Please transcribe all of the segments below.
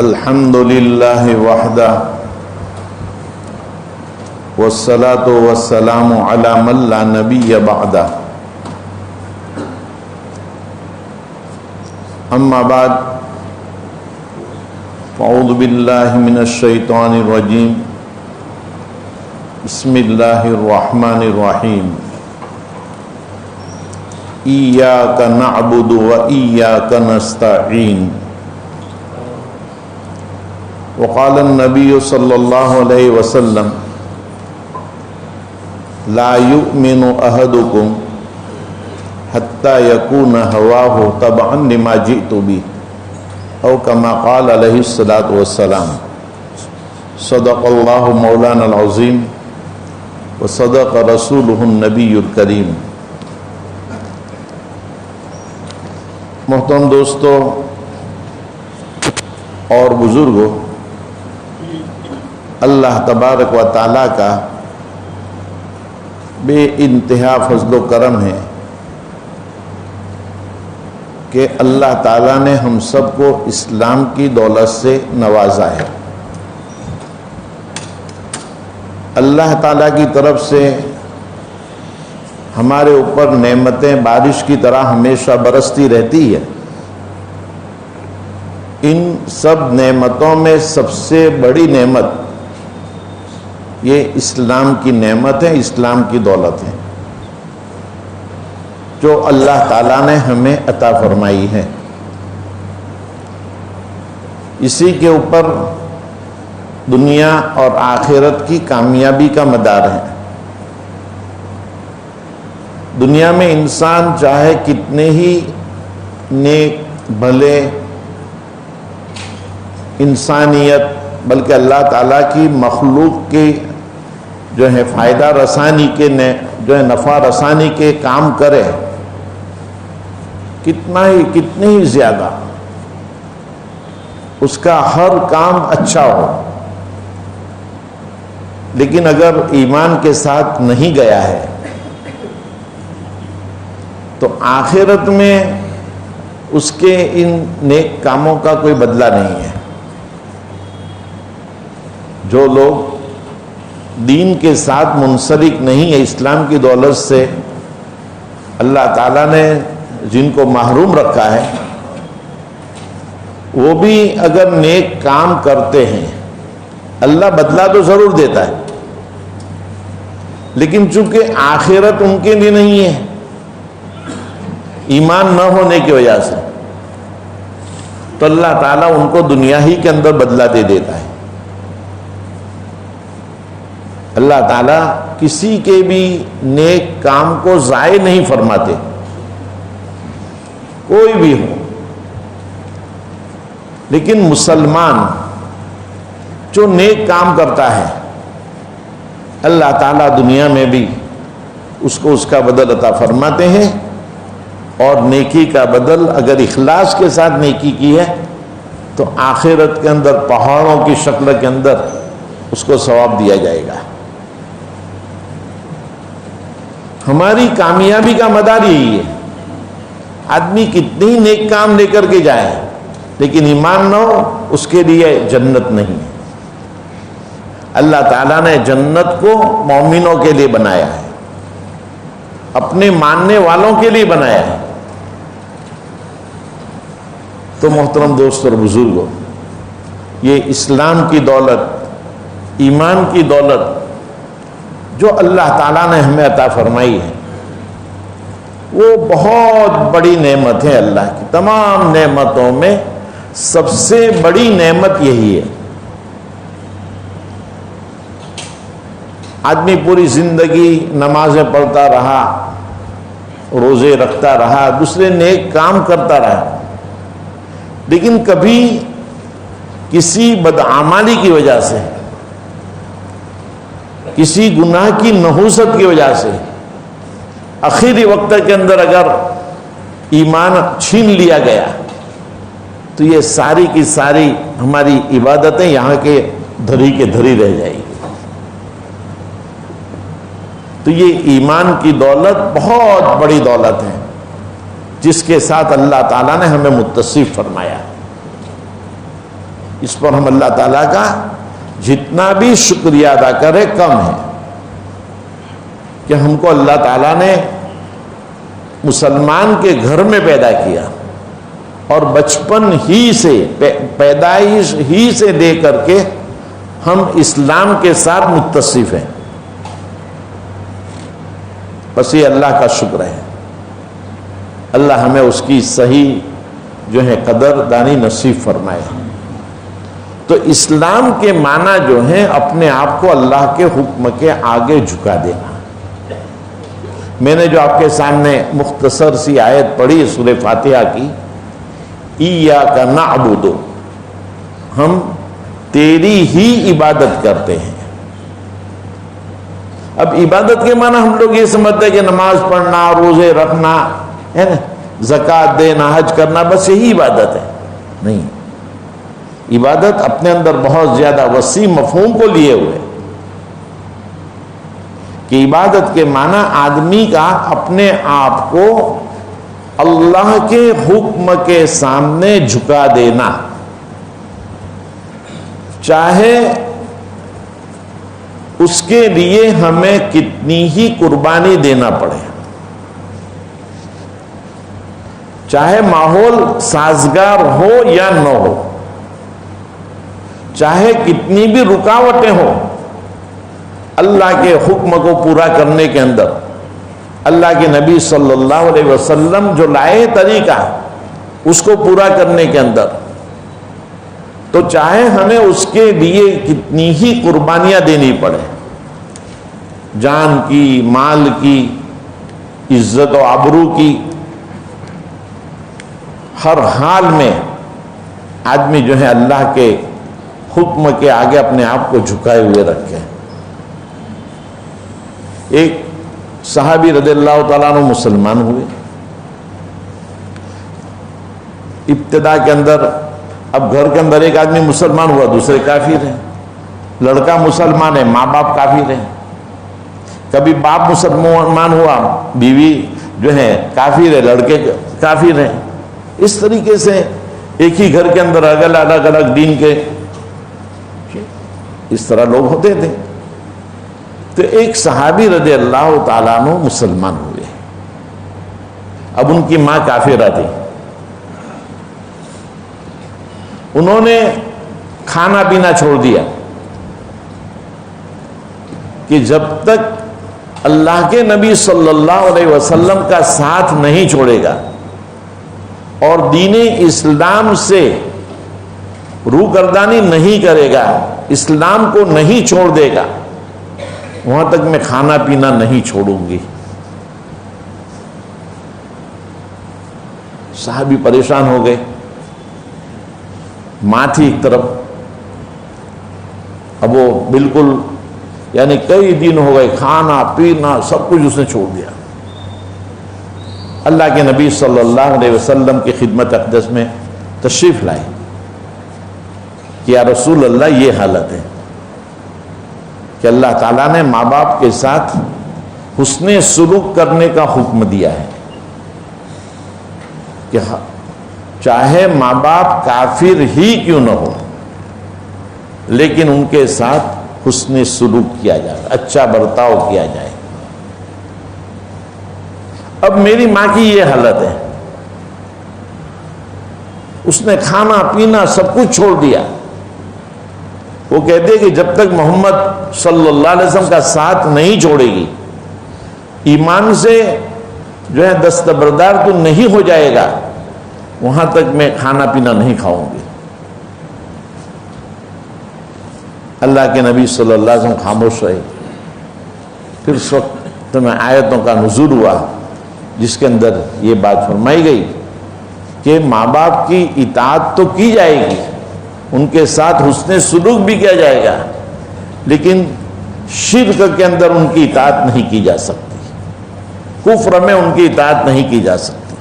الحمد للہ وحدہ والصلاة والسلام علی من لا نبی بعدہ اما بعد فاعوذ باللہ من الشیطان الرجیم بسم اللہ الرحمن الرحیم ایاک نعبد و ایاک نستعین وقال النبی صلی اللہ علیہ وسلم لا یؤمن احدکم حتی یکون ہواہ تبعا لما جئت بہ او کما قال علیہ الصلاۃ والسلام صدق اللہ مولانا العظیم وصدق رسولہ النبی الکریم۔ محترم دوستو اور بزرگوں، اللہ تبارک و تعالیٰ کا بے انتہا فضل و کرم ہے کہ اللہ تعالیٰ نے ہم سب کو اسلام کی دولت سے نوازا ہے۔ اللہ تعالیٰ کی طرف سے ہمارے اوپر نعمتیں بارش کی طرح ہمیشہ برستی رہتی ہے۔ ان سب نعمتوں میں سب سے بڑی نعمت یہ اسلام کی نعمت ہے، اسلام کی دولت ہے جو اللہ تعالیٰ نے ہمیں عطا فرمائی ہے۔ اسی کے اوپر دنیا اور آخرت کی کامیابی کا مدار ہے۔ دنیا میں انسان چاہے کتنے ہی نیک بھلے انسانیت بلکہ اللہ تعالیٰ کی مخلوق کے جو ہے فائدہ رسانی کے جو ہے نفع رسانی کے کام کرے، کتنے ہی زیادہ اس کا ہر کام اچھا ہو، لیکن اگر ایمان کے ساتھ نہیں گیا ہے تو آخرت میں اس کے ان نیک کاموں کا کوئی بدلہ نہیں ہے۔ جو لوگ دین کے ساتھ منسلک نہیں ہے، اسلام کی دولت سے اللہ تعالیٰ نے جن کو محروم رکھا ہے، وہ بھی اگر نیک کام کرتے ہیں اللہ بدلہ تو ضرور دیتا ہے، لیکن چونکہ آخرت ان کے لیے نہیں ہے ایمان نہ ہونے کی وجہ سے، تو اللہ تعالیٰ ان کو دنیا ہی کے اندر بدلہ دے دیتا ہے۔ اللہ تعالیٰ کسی کے بھی نیک کام کو ضائع نہیں فرماتے، کوئی بھی ہو، لیکن مسلمان جو نیک کام کرتا ہے اللہ تعالیٰ دنیا میں بھی اس کو اس کا بدل عطا فرماتے ہیں، اور نیکی کا بدل اگر اخلاص کے ساتھ نیکی کی ہے تو آخرت کے اندر پہاڑوں کی شکل کے اندر اس کو ثواب دیا جائے گا۔ ہماری کامیابی کا مدار یہی ہے۔ آدمی کتنی نیک کام لے کر کے جائے لیکن ایمان نہ ہو، اس کے لیے جنت نہیں ہے۔ اللہ تعالیٰ نے جنت کو مومنوں کے لیے بنایا ہے، اپنے ماننے والوں کے لیے بنایا ہے۔ تو محترم دوست اور بزرگوں، یہ اسلام کی دولت، ایمان کی دولت جو اللہ تعالیٰ نے ہمیں عطا فرمائی ہے، وہ بہت بڑی نعمت ہے۔ اللہ کی تمام نعمتوں میں سب سے بڑی نعمت یہی ہے۔ آدمی پوری زندگی نمازیں پڑھتا رہا، روزے رکھتا رہا، دوسرے نیک کام کرتا رہا، لیکن کبھی کسی بدعمالی کی وجہ سے، کسی گناہ کی نحوست کی وجہ سے آخری وقت کے اندر اگر ایمان چھین لیا گیا تو یہ ساری کی ساری ہماری عبادتیں یہاں کے دھری کے دھری رہ جائیں گی۔ تو یہ ایمان کی دولت بہت بڑی دولت ہے جس کے ساتھ اللہ تعالیٰ نے ہمیں متصف فرمایا۔ اس پر ہم اللہ تعالیٰ کا جتنا بھی شکریہ ادا کرے کم ہے کہ ہم کو اللہ تعالیٰ نے مسلمان کے گھر میں پیدا کیا اور بچپن ہی سے پیدائش ہی سے لے کر کے ہم اسلام کے ساتھ متصف ہیں. بس یہ اللہ کا شکر ہے. اللہ ہمیں اس کی صحیح جو ہے قدر دانی نصیب فرمائے. تو اسلام کے معنی جو ہیں اپنے آپ کو اللہ کے حکم کے آگے جھکا دینا. میں نے جو آپ کے سامنے مختصر سی آیت پڑھی سورہ فاتحہ کی، ایاک نعبد، ہم تیری ہی عبادت کرتے ہیں. اب عبادت کے معنی ہم لوگ یہ سمجھتے ہیں کہ نماز پڑھنا، روزے رکھنا ہے نا، زکوٰۃ دینا، حج کرنا، بس یہی عبادت ہے. نہیں، عبادت اپنے اندر بہت زیادہ وسیع مفہوم کو لیے ہوئے کہ عبادت کے معنی آدمی کا اپنے آپ کو اللہ کے حکم کے سامنے جھکا دینا، چاہے اس کے لیے ہمیں کتنی ہی قربانی دینا پڑے، چاہے ماحول سازگار ہو یا نہ ہو، چاہے کتنی بھی رکاوٹیں ہوں، اللہ کے حکم کو پورا کرنے کے اندر اللہ کے نبی صلی اللہ علیہ وسلم جو لائے طریقہ اس کو پورا کرنے کے اندر، تو چاہے ہمیں اس کے لیے کتنی ہی قربانیاں دینی پڑے، جان کی، مال کی، عزت و آبرو کی، ہر حال میں آدمی جو ہے اللہ کے حکم کے آگے اپنے آپ کو جھکائے ہوئے رکھے. ایک صحابی رضی اللہ تعالیٰ عنہ مسلمان ہوئے. ابتدا کے اندر اب گھر کے اندر ایک آدمی مسلمان ہوا، دوسرے کافر ہیں. لڑکا مسلمان ہے، ماں باپ کافر ہیں. کبھی باپ مسلمان ہوا، بیوی جو ہے کافر ہے، لڑکے کافر ہیں. اس طریقے سے ایک ہی گھر کے اندر الگ الگ دین کے اس طرح لوگ ہوتے تھے. تو ایک صحابی رضی اللہ تعالیٰ عنہ مسلمان ہوئے. اب ان کی ماں کافرہ تھی. انہوں نے کھانا پینا چھوڑ دیا کہ جب تک اللہ کے نبی صلی اللہ علیہ وسلم کا ساتھ نہیں چھوڑے گا اور دین اسلام سے روگردانی نہیں کرے گا، اسلام کو نہیں چھوڑ دے گا، وہاں تک میں کھانا پینا نہیں چھوڑوں گی. صحابی پریشان ہو گئے. ماں تھی ایک طرف، اب وہ بالکل یعنی کئی دن ہو گئے کھانا پینا سب کچھ اس نے چھوڑ دیا. اللہ کے نبی صلی اللہ علیہ وسلم کی خدمت اقدس میں تشریف لائے کہ یا رسول اللہ یہ حالت ہے کہ اللہ تعالیٰ نے ماں باپ کے ساتھ حسن سلوک کرنے کا حکم دیا ہے کہ چاہے ماں باپ کافر ہی کیوں نہ ہو لیکن ان کے ساتھ حسن سلوک کیا جائے، اچھا برتاؤ کیا جائے. اب میری ماں کی یہ حالت ہے، اس نے کھانا پینا سب کچھ چھوڑ دیا. وہ کہتے ہیں کہ جب تک محمد صلی اللہ علیہ وسلم کا ساتھ نہیں چھوڑے گی، ایمان سے جو ہے دستبردار تو نہیں ہو جائے گا، وہاں تک میں کھانا پینا نہیں کھاؤں گی. اللہ کے نبی صلی اللہ علیہ وسلم خاموش رہے. پھر اس وقت میں آیتوں کا نزول ہوا جس کے اندر یہ بات فرمائی گئی کہ ماں باپ کی اطاعت تو کی جائے گی، ان کے ساتھ حسن سلوک بھی کیا جائے گا، لیکن شرک کے اندر ان کی اطاعت نہیں کی جا سکتی، کفر میں ان کی اطاعت نہیں کی جا سکتی.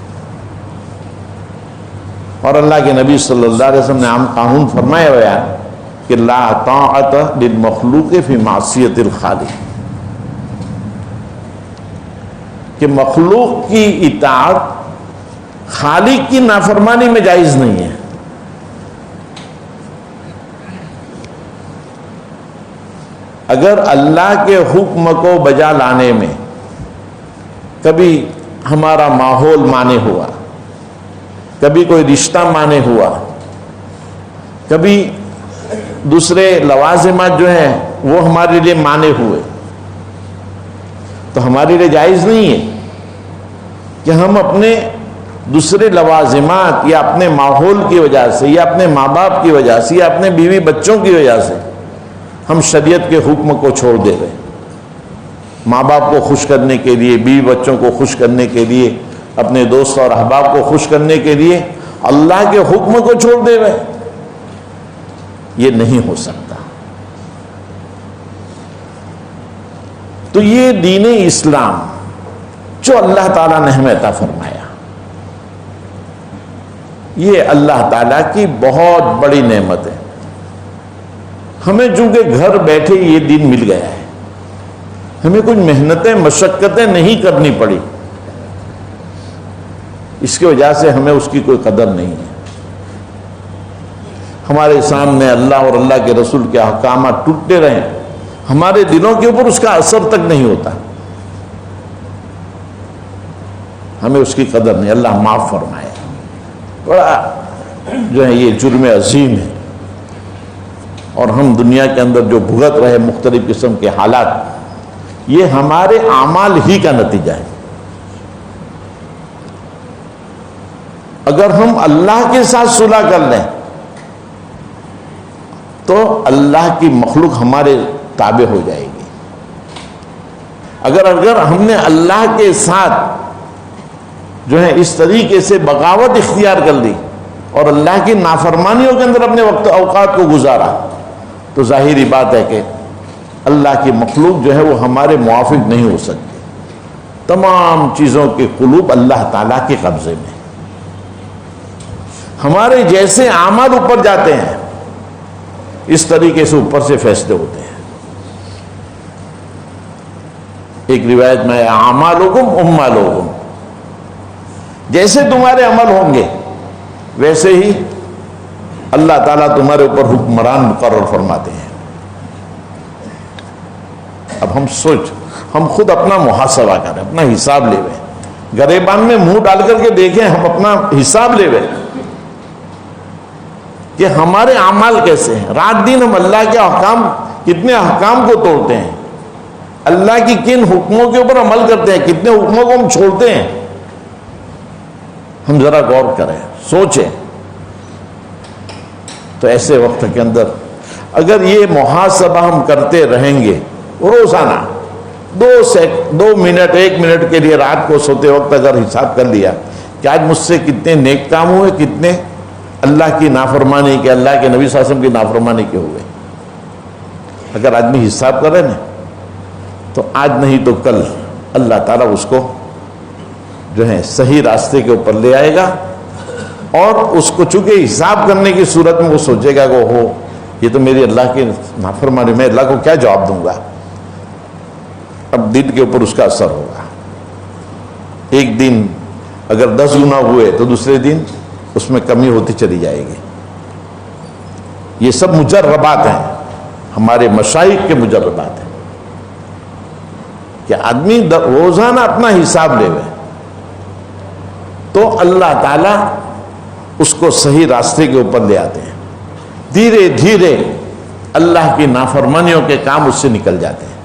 اور اللہ کے نبی صلی اللہ علیہ وسلم نے عام قانون فرمایا ہوا کہ لا طاعت للمخلوق فی معصیت الخالق، کہ مخلوق کی اطاعت خالق کی نافرمانی میں جائز نہیں ہے. اگر اللہ کے حکم کو بجا لانے میں کبھی ہمارا ماحول مانے ہوا، کبھی کوئی رشتہ مانے ہوا، کبھی دوسرے لوازمات جو ہیں وہ ہمارے لیے مانے ہوئے، تو ہمارے لیے جائز نہیں ہے کہ ہم اپنے دوسرے لوازمات یا اپنے ماحول کی وجہ سے یا اپنے ماں باپ کی وجہ سے یا اپنے بیوی بچوں کی وجہ سے ہم شریعت کے حکم کو چھوڑ دے رہے، ماں باپ کو خوش کرنے کے لیے، بیوی بچوں کو خوش کرنے کے لیے، اپنے دوست اور احباب کو خوش کرنے کے لیے اللہ کے حکم کو چھوڑ دے رہے۔ یہ نہیں ہو سکتا۔ تو یہ دین اسلام جو اللہ تعالیٰ نے ہمیں عطا فرمایا، یہ اللہ تعالیٰ کی بہت بڑی نعمت ہے۔ ہمیں چونکہ گھر بیٹھے یہ دین مل گیا ہے، ہمیں کچھ محنتیں مشقتیں نہیں کرنی پڑی، اس کی وجہ سے ہمیں اس کی کوئی قدر نہیں ہے۔ ہمارے سامنے اللہ اور اللہ کے رسول کے احکامات ٹوٹتے رہیں، ہمارے دلوں کے اوپر اس کا اثر تک نہیں ہوتا، ہمیں اس کی قدر نہیں۔ اللہ معاف فرمائے۔ بڑا جو ہے یہ جرم عظیم ہے، اور ہم دنیا کے اندر جو بھگت رہے مختلف قسم کے حالات، یہ ہمارے اعمال ہی کا نتیجہ ہے۔ اگر ہم اللہ کے ساتھ صلح کر لیں تو اللہ کی مخلوق ہمارے تابع ہو جائے گی۔ اگر ہم نے اللہ کے ساتھ جو ہے اس طریقے سے بغاوت اختیار کر لی اور اللہ کی نافرمانیوں کے اندر اپنے وقت اوقات کو گزارا، تو ظاہری بات ہے کہ اللہ کی مخلوق جو ہے وہ ہمارے موافق نہیں ہو سکتی۔ تمام چیزوں کے قلوب اللہ تعالیٰ کے قبضے میں، ہمارے جیسے اعمال اوپر جاتے ہیں اس طریقے سے اوپر سے فیصلے ہوتے ہیں۔ ایک روایت میں اعمالکم اموالکم، جیسے تمہارے عمل ہوں گے ویسے ہی اللہ تعالیٰ تمہارے اوپر حکمران مقرر فرماتے ہیں۔ اب ہم خود اپنا محاسبہ کریں، اپنا حساب لے وے، گریبان میں منہ ڈال کر کے دیکھیں، ہم اپنا حساب لے وے کہ ہمارے اعمال کیسے ہیں۔ رات دن ہم اللہ کے احکام، کتنے احکام کو توڑتے ہیں، اللہ کی کن حکموں کے اوپر عمل کرتے ہیں، کتنے حکموں کو ہم چھوڑتے ہیں۔ ہم ذرا غور کریں، سوچیں۔ تو ایسے وقت کے اندر اگر یہ محاسبہ ہم کرتے رہیں گے روزانہ، 2 منٹ 1 منٹ کے لیے رات کو سوتے وقت اگر حساب کر لیا کہ آج مجھ سے کتنے نیک کام ہوئے، کتنے اللہ کی نافرمانی کے، اللہ کے نبی صلی اللہ علیہ وسلم کی نافرمانی کے ہوئے، اگر آدمی حساب کرے نا تو آج نہیں تو کل اللہ تعالیٰ اس کو جو ہے صحیح راستے کے اوپر لے آئے گا، اور اس کو چونکہ حساب کرنے کی صورت میں وہ سوچے گا کہ ہو یہ تو میری اللہ کی نافرمانی، میں اللہ کو کیا جواب دوں گا۔ اب دل کے اوپر اس کا اثر ہوگا۔ ایک دن اگر 10 گنا ہوئے تو دوسرے دن اس میں کمی ہوتی چلی جائے گی۔ یہ سب مجربات ہیں، ہمارے مشائخ کے مجربات ہیں کہ آدمی روزانہ اپنا حساب لے وے تو اللہ تعالیٰ اس کو صحیح راستے کے اوپر لے آتے ہیں۔ دھیرے دھیرے اللہ کی نافرمانیوں کے کام اس سے نکل جاتے ہیں،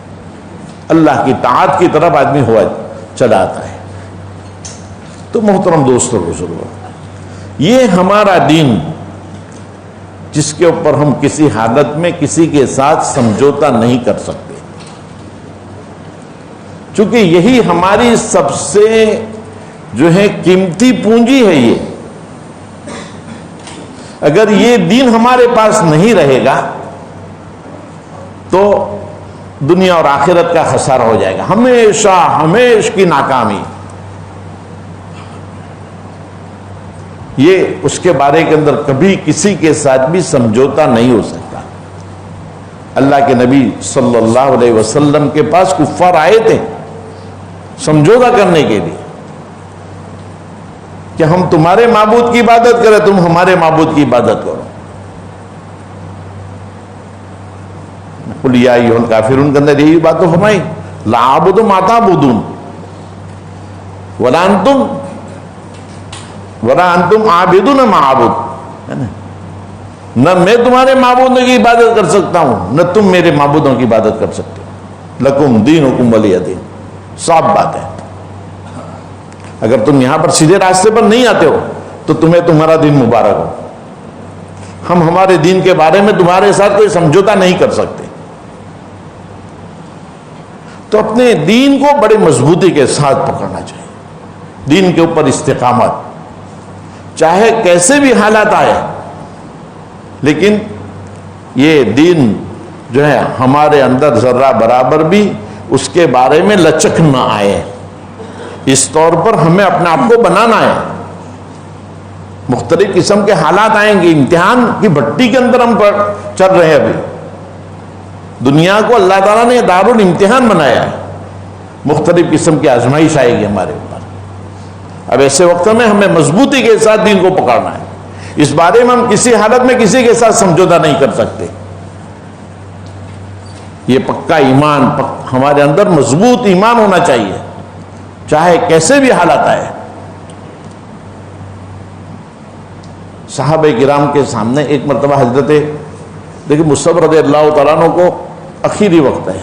اللہ کی طاعت کی طرف آدمی ہوا چلا آتا ہے۔ تو محترم دوستو بزرگوں، یہ ہمارا دین جس کے اوپر ہم کسی حالت میں کسی کے ساتھ سمجھوتا نہیں کر سکتے، چونکہ یہی ہماری سب سے جو ہے قیمتی پونجی ہے۔ یہ اگر یہ دین ہمارے پاس نہیں رہے گا تو دنیا اور آخرت کا خسارہ ہو جائے گا، ہمیشہ ہمیشہ کی ناکامی۔ یہ اس کے بارے کے اندر کبھی کسی کے ساتھ بھی سمجھوتا نہیں ہو سکتا۔ اللہ کے نبی صلی اللہ علیہ وسلم کے پاس کفار آئے تھے سمجھوتا کرنے کے لیے کہ ہم تمہارے معبود کی عبادت کریں، تم ہمارے معبود کی عبادت کرو۔ قل یا ایھا الکافرون کے اندر یہی بات تو فرمائی، لا اعبد ما تعبدون ولا انتم عابدون ما اعبد، نہ میں تمہارے معبودوں کی عبادت کر سکتا ہوں نہ تم میرے معبودوں کی عبادت کر سکتے ہو، لکم دینکم ولی دین، صاف بات ہے۔ اگر تم یہاں پر سیدھے راستے پر نہیں آتے ہو تو تمہیں تمہارا دین مبارک ہو، ہم ہمارے دین کے بارے میں تمہارے ساتھ کوئی سمجھوتا نہیں کر سکتے۔ تو اپنے دین کو بڑے مضبوطی کے ساتھ پکڑنا چاہیے، دین کے اوپر استقامت، چاہے کیسے بھی حالات آئے، لیکن یہ دین جو ہے ہمارے اندر ذرہ برابر بھی اس کے بارے میں لچک نہ آئے، اس طور پر ہمیں اپنے آپ کو بنانا ہے۔ مختلف قسم کے حالات آئیں گے، امتحان کی بھٹی کے اندر ہم چل رہے ہیں۔ ابھی دنیا کو اللہ تعالیٰ نے دارالامتحان بنایا ہے، مختلف قسم کی آزمائش آئے گی ہمارے اوپر۔ اب ایسے وقت میں ہمیں مضبوطی کے ساتھ دین کو پکڑنا ہے، اس بارے میں ہم کسی حالت میں کسی کے ساتھ سمجھوتا نہیں کر سکتے۔ یہ پکا ایمان، ہمارے اندر مضبوط ایمان ہونا چاہیے، چاہے کیسے بھی حالات آئے۔ صحابہ کرام کے سامنے ایک مرتبہ حضرت دیکھیں مصعب رضی اللہ تعالیٰ عنہ کو آخری وقت ہے،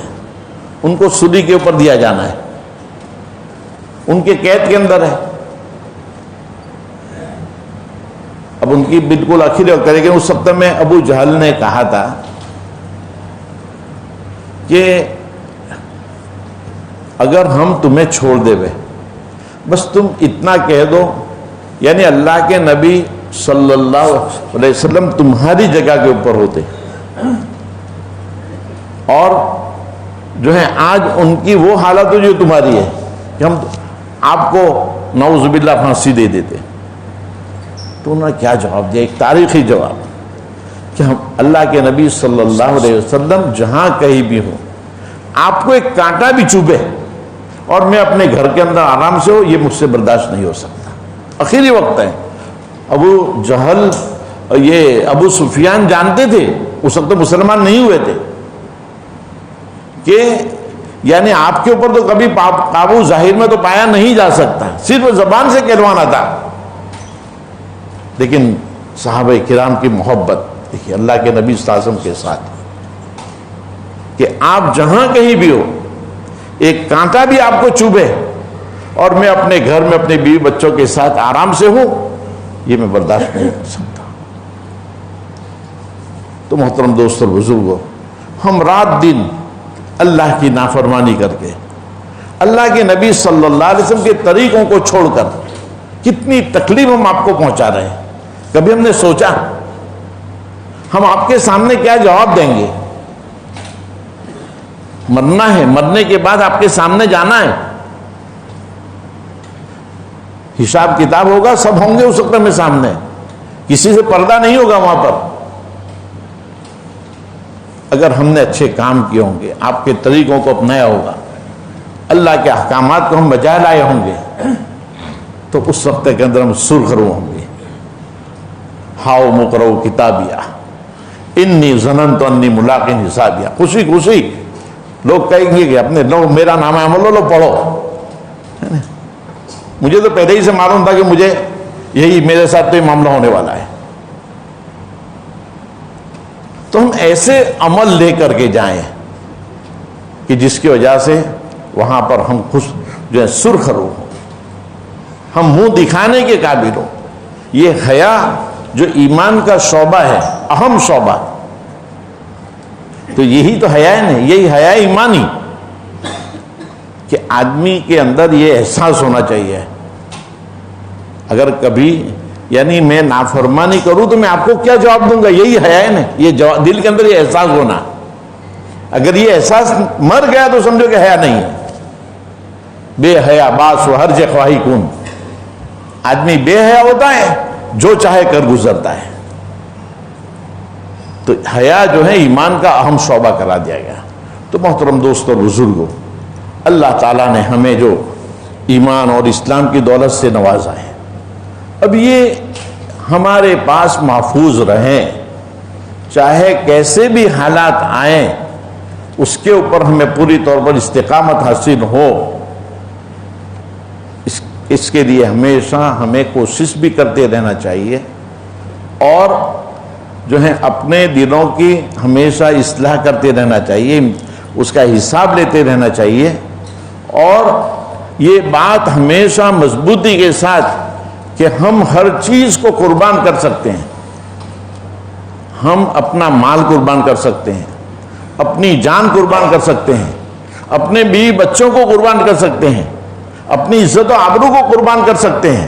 ان کو سلی کے اوپر دیا جانا ہے، ان کے قید کے اندر ہے۔ اب ان کی بالکل آخری وقت ہے، لیکن اس وقت میں ابو جہل نے کہا تھا کہ اگر ہم تمہیں چھوڑ دے وے، بس تم اتنا کہہ دو، یعنی اللہ کے نبی صلی اللہ علیہ وسلم تمہاری جگہ کے اوپر ہوتے، اور جو ہے آج ان کی وہ حالت جو تمہاری ہے کہ ہم آپ کو نعوذ باللہ پھانسی دے دیتے۔ تو انہوں نے کیا جواب دیا؟ ایک تاریخی جواب کہ ہم اللہ کے نبی صلی اللہ علیہ وسلم جہاں کہیں بھی ہوں، آپ کو ایک کانٹا بھی چوبے اور میں اپنے گھر کے اندر آرام سے ہو، یہ مجھ سے برداشت نہیں ہو سکتا۔ آخری وقت ہے۔ ابو جہل، یہ ابو سفیان جانتے تھے، اس وقت مسلمان نہیں ہوئے تھے، کہ یعنی آپ کے اوپر تو کبھی قابو ظاہر میں تو پایا نہیں جا سکتا، صرف زبان سے کہلوانا تھا۔ لیکن صحابہ کرام کی محبت دیکھیے اللہ کے نبی صلی اللہ علیہ وسلم کے ساتھ، کہ آپ جہاں کہیں بھی ہو، ایک کانٹا بھی آپ کو چوبے اور میں اپنے گھر میں اپنے بیوی بچوں کے ساتھ آرام سے ہوں، یہ میں برداشت نہیں کر سکتا۔ تو محترم دوست اور بزرگوں، ہم رات دن اللہ کی نافرمانی کر کے اللہ کے نبی صلی اللہ علیہ وسلم کے طریقوں کو چھوڑ کر کتنی تکلیف ہم آپ کو پہنچا رہے ہیں۔ کبھی ہم نے سوچا ہم آپ کے سامنے کیا جواب دیں گے؟ مرنا ہے، مرنے کے بعد آپ کے سامنے جانا ہے، حساب کتاب ہوگا، سب ہوں گے اس وقت میں سامنے، کسی سے پردہ نہیں ہوگا وہاں پر۔ اگر ہم نے اچھے کام کیے ہوں گے، آپ کے طریقوں کو اپنایا ہوگا، اللہ کے احکامات کو ہم بجا لائے ہوں گے، تو اس وقت کے اندر ہم سرخرو ہوں گے۔ ہاؤ مقرؤ کتابیہ انی ظننت انی ملاق حسابیہ، خوشی خوشی لوگ کہیں گے کہ اپنے لو میرا نام عمل لو پڑھو۔ مجھے تو پہلے ہی سے معلوم تھا کہ مجھے یہی میرے ساتھ تو یہ معاملہ ہونے والا ہے۔ تو ہم ایسے عمل لے کر کے جائیں کہ جس کی وجہ سے وہاں پر ہم خوش جو ہے سرخرو ہوں، ہم منہ دکھانے کے قابل ہوں۔ یہ حیا جو ایمان کا شعبہ ہے، اہم شعبہ، تو یہی تو حیا ہے نا، یہی حیا ایمانی، کہ آدمی کے اندر یہ احساس ہونا چاہیے اگر کبھی یعنی میں نافرمانی کروں تو میں آپ کو کیا جواب دوں گا، یہی حیا ہے نا، یہ دل کے اندر یہ احساس ہونا۔ اگر یہ احساس مر گیا تو سمجھو کہ حیا نہیں ہے۔ بے حیا باس و ہرج خواہی کن، آدمی بے حیا ہوتا ہے جو چاہے کر گزرتا ہے۔ تو حیا جو ہے ایمان کا اہم شعبہ کرا دیا گیا۔ تو محترم دوستوں اور بزرگوں، اللہ تعالیٰ نے ہمیں جو ایمان اور اسلام کی دولت سے نوازا ہے، اب یہ ہمارے پاس محفوظ رہیں، چاہے کیسے بھی حالات آئیں، اس کے اوپر ہمیں پوری طور پر استقامت حاصل ہو، اس کے لیے ہمیشہ ہمیں کوشش بھی کرتے رہنا چاہیے، اور جو ہے اپنے دلوں کی ہمیشہ اصلاح کرتے رہنا چاہیے، اس کا حساب لیتے رہنا چاہیے، اور یہ بات ہمیشہ مضبوطی کے ساتھ کہ ہم ہر چیز کو قربان کر سکتے ہیں، ہم اپنا مال قربان کر سکتے ہیں، اپنی جان قربان کر سکتے ہیں، اپنے بیوی بچوں کو قربان کر سکتے ہیں، اپنی عزت و آبرو کو قربان کر سکتے ہیں،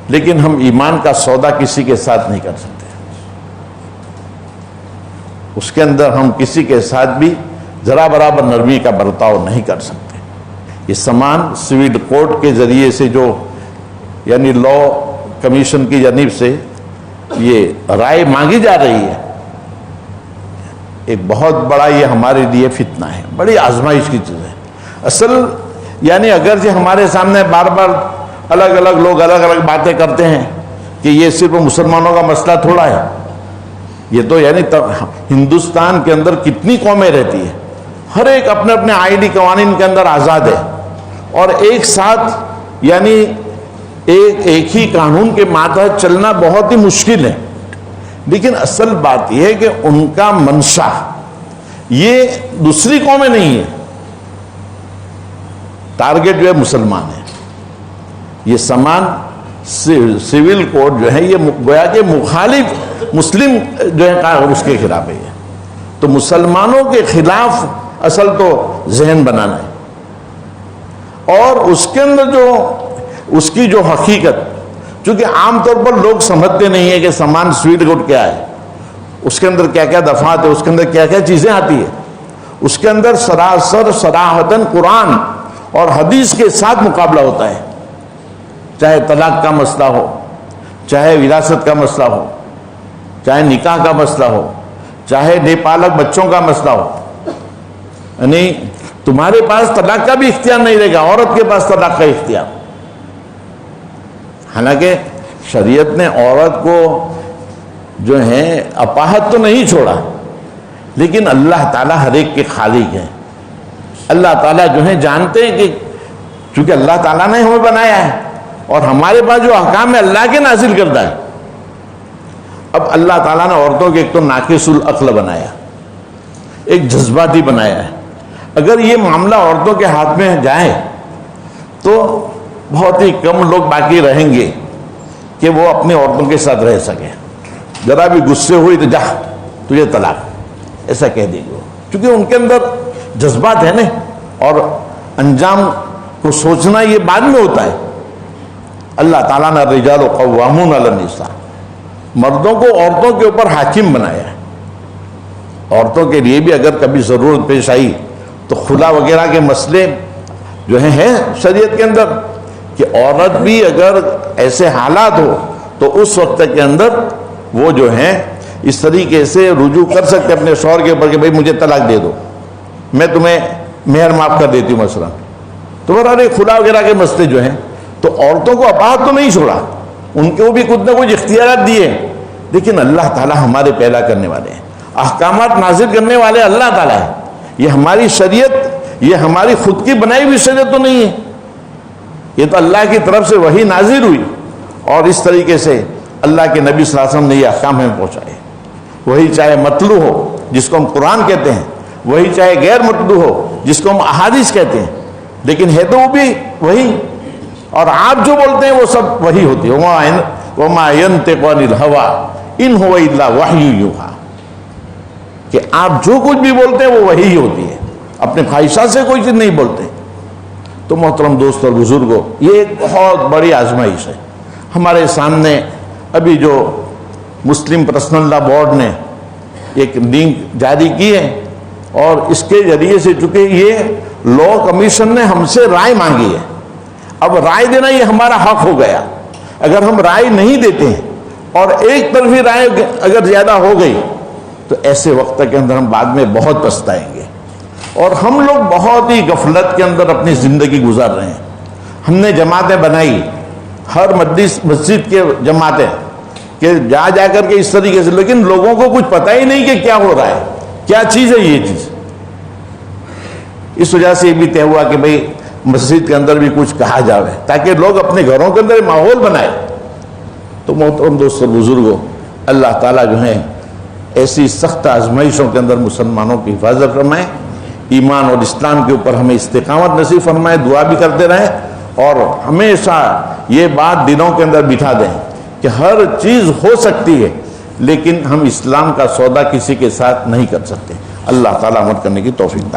لیکن ہم ایمان کا سودا کسی کے ساتھ نہیں کر سکتے۔ اس کے اندر ہم کسی کے ساتھ بھی ذرا برابر نرمی کا برتاؤ نہیں کر سکتے۔ یہ سامان سول کوڈ کے ذریعے سے جو یعنی لا کمیشن کی جانب سے یہ رائے مانگی جا رہی ہے، ایک بہت بڑا یہ ہمارے لیے فتنہ ہے، بڑی آزمائش کی چیز ہے۔ اصل یعنی اگرچہ ہمارے سامنے بار بار الگ الگ لوگ الگ الگ باتیں کرتے ہیں کہ یہ صرف مسلمانوں کا مسئلہ تھوڑا ہے، یہ تو یعنی ہندوستان کے اندر کتنی قومیں رہتی ہیں، ہر ایک اپنے اپنے آئینی قوانین کے اندر آزاد ہے، اور ایک ساتھ یعنی ایک ہی قانون کے ماتحت چلنا بہت ہی مشکل ہے۔ لیکن اصل بات یہ ہے کہ ان کا منشا یہ دوسری قومیں نہیں ہے، ٹارگٹ جو ہے مسلمان ہے۔ یہ سامان سول کوڈ جو ہے یہ گویا کہ مخالف مسلم جو ہے اس کے خلاف ہے، تو مسلمانوں کے خلاف اصل تو ذہن بنانا ہے، اور اس کے اندر جو اس کی جو حقیقت، چونکہ عام طور پر لوگ سمجھتے نہیں ہیں کہ سامان سول کوڈ کیا ہے، اس کے اندر کیا کیا دفعات ہے، اس کے اندر کیا کیا چیزیں آتی ہیں، اس کے اندر سراسر صراحتاً قرآن اور حدیث کے ساتھ مقابلہ ہوتا ہے، چاہے طلاق کا مسئلہ ہو، چاہے وراثت کا مسئلہ ہو، چاہے نکاح کا مسئلہ ہو، چاہے ناپالغ بچوں کا مسئلہ ہو، یعنی تمہارے پاس طلاق کا بھی اختیار نہیں رہے گا، عورت کے پاس طلاق کا اختیار۔ حالانکہ شریعت نے عورت کو جو ہے اپاہت تو نہیں چھوڑا، لیکن اللہ تعالیٰ ہر ایک کے خالق ہیں، اللہ تعالیٰ جو ہے جانتے ہیں کہ چونکہ اللہ تعالیٰ نے ہمیں بنایا ہے، اور ہمارے پاس جو احکام ہے اللہ کے نازل کرتا ہے۔ اب اللہ تعالیٰ نے عورتوں کے ایک تو ناقص العقل بنایا، ایک جذباتی بنایا ہے، اگر یہ معاملہ عورتوں کے ہاتھ میں جائے تو بہت ہی کم لوگ باقی رہیں گے کہ وہ اپنی عورتوں کے ساتھ رہ سکیں۔ ذرا بھی غصے ہوئی تو جا تجھے طلاق، ایسا کہہ دیں گے، کیونکہ ان کے اندر جذبات ہے نا، اور انجام کو سوچنا یہ بعد میں ہوتا ہے۔ اللہ تعالیٰ نے الرجال قوامون علی النساء، مردوں کو عورتوں کے اوپر حاکم بنایا ہے۔ عورتوں کے لیے بھی اگر کبھی ضرورت پیش آئی تو خلا وغیرہ کے مسئلے جو ہیں شریعت کے اندر، کہ عورت بھی اگر ایسے حالات ہو تو اس وقت کے اندر وہ جو ہیں اس طریقے سے رجوع کر سکتے اپنے شوہر کے اوپر کہ بھائی مجھے طلاق دے دو، میں تمہیں مہر معاف کر دیتی ہوں مثلا۔ تو برابر خلا وغیرہ کے مسئلے جو ہیں، تو عورتوں کو اپاہت تو نہیں چھوڑا، ان کو بھی کچھ نہ کچھ اختیارات دیے، لیکن اللہ تعالیٰ ہمارے پیدا کرنے والے ہیں، احکامات نازل کرنے والے اللہ تعالیٰ ہیں۔ یہ ہماری شریعت، یہ ہماری خود کی بنائی ہوئی شریعت تو نہیں ہے، یہ تو اللہ کی طرف سے وحی نازل ہوئی، اور اس طریقے سے اللہ کے نبی صلی اللہ علیہ وسلم نے یہ احکام ہمیں پہنچائے۔ وہی چاہے متلو ہو جس کو ہم قرآن کہتے ہیں، وہی چاہے غیر متلو ہو جس کو ہم احادیث کہتے ہیں، لیکن ہے تو وہ بھی وہی، اور آپ جو بولتے ہیں وہ سب وہی ہوتی ہے۔ وَمَا يَنْطِقُ عَنِ الْهَوَىٰ إِنْ هُوَ إِلَّا وَحْيٌ يُوحَىٰ، کہ آپ جو کچھ بھی بولتے ہیں وہ وہی ہوتی ہے، اپنے خواہشات سے کوئی چیز نہیں بولتے۔ تو محترم دوست اور بزرگوں، یہ ایک بہت بڑی آزمائش ہے ہمارے سامنے۔ ابھی جو مسلم پرسنل لا بورڈ نے ایک لنک جاری کی ہے، اور اس کے ذریعے سے چونکہ یہ لا کمیشن نے ہم سے رائے مانگی ہے، اب رائے دینا یہ ہمارا حق ہو گیا۔ اگر ہم رائے نہیں دیتے ہیں اور ایک طرفی رائے اگر زیادہ ہو گئی تو ایسے وقت کے اندر ہم بعد میں بہت پچھتائیں گے، اور ہم لوگ بہت ہی غفلت کے اندر اپنی زندگی گزار رہے ہیں۔ ہم نے جماعتیں بنائی، ہر مسجد کے جماعتیں، کہ جا جا کر کے اس طریقے سے، لیکن لوگوں کو کچھ پتہ ہی نہیں کہ کیا ہو رہا ہے، کیا چیز ہے یہ چیز۔ اس وجہ سے یہ بھی طے ہوا کہ بھئی مسجد کے اندر بھی کچھ کہا جاوے تاکہ لوگ اپنے گھروں کے اندر ماحول بنائے۔ تو محترم دوستو بزرگوں، اللہ تعالیٰ جو ہیں ایسی سخت آزمائشوں کے اندر مسلمانوں کی حفاظت فرمائے، ایمان اور اسلام کے اوپر ہمیں استقامت نصیب فرمائے، دعا بھی کرتے رہیں اور ہمیشہ یہ بات دلوں کے اندر بٹھا دیں کہ ہر چیز ہو سکتی ہے لیکن ہم اسلام کا سودا کسی کے ساتھ نہیں کر سکتے۔ اللہ تعالیٰ عمل کرنے کی توفیق دے۔